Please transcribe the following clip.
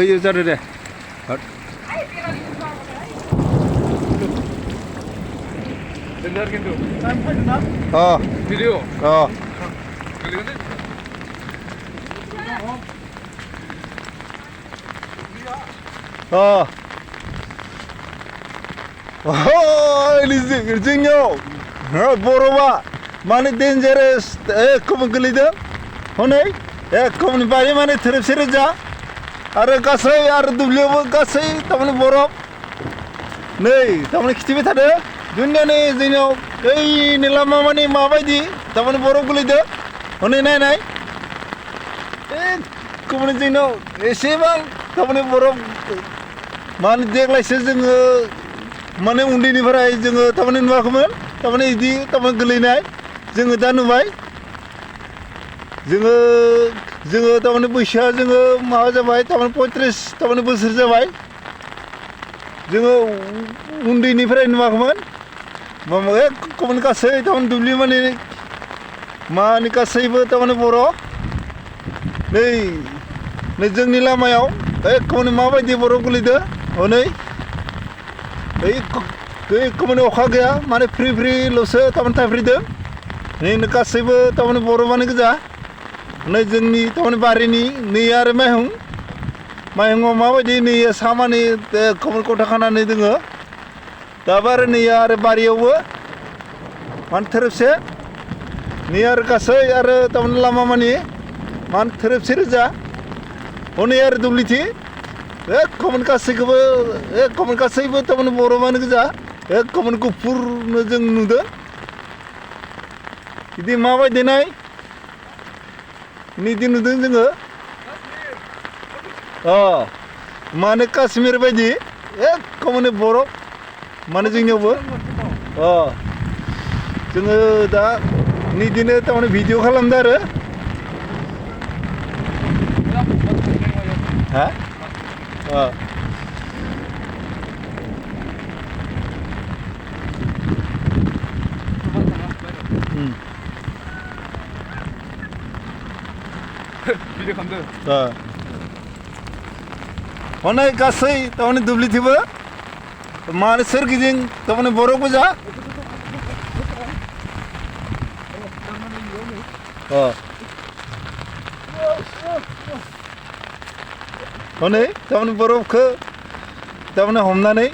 이거 자르래. Dengar gitu. 어, Video. 어, Kali ini. 어. जोंनियाव बर'आ माने डेन्जारेस एखम गोलैदों हनै एखमनि बारि माने थोरोबसे रोजा आरो गासै आरो दुब्लियावबो गासै थारमाने बरफ नै थारमाने खिथिबाय थादों दुनियानि जोंनियाव ओइनि लामा माने माबायदि थारमाने बरफ गोलैदों हनै नायनाय एखमनि जोंनाव एसेबां थारमाने बरफ माने देग्लायसो जोङो माने उन्दैनिफ्राय जोङो थारमाने नुवाखैमोन थारमाने इदि थारमाने गोलैनाय जोङो दा नुबाय जोङो थारमाने बैसोआ जोङो माबा जाबाय थारमाने 35 थारमाने बोसोर जाबाय जोङो उन्दैनिफ्राय नुवाखैमोन माबा एखमनि गासै थारमाने दुब्लि माने गासैबो थारमाने बर' नै जोंनि लामायाव एखमनि माबायदि बरफ गोलैदों हनै एखमनि अखा गैया माने फ्रि फ्रिल'सो थारमाने थाइफ्रिदों नै गासैबो थारमाने बरफानो गोजा नै जोंनि थारमाने बारिनि नै आरो माइहुङाव माबायदि नै सामानि एखमनि गथा खानानै दोङो दाबो आरो नै आरो बारियावबो माने थोरोबसे नै आरो गासै आरो थारमाने लामा मानि माने थोरोबसे रोजा हनै आरो दुब्लिथि एखमनि गासैबो थारमाने बरफानो गोजा एखमनि गुफुरनो जों नुदों बिदि माबायदि नाय बिदि नुदों जोङो माने काश्मीर बायदि एखमनि बरफ माने जोंनियावबो जोङो दा बिदिनो थारमाने भिडिअ खालामदों आरो हा Video kandı. हनै गासै थारमाने दुब्लिथिबो माने सोरगिदिं थारमाने बरफ गोजा हनै थारमाने बरफखौ थारमाने हमनानै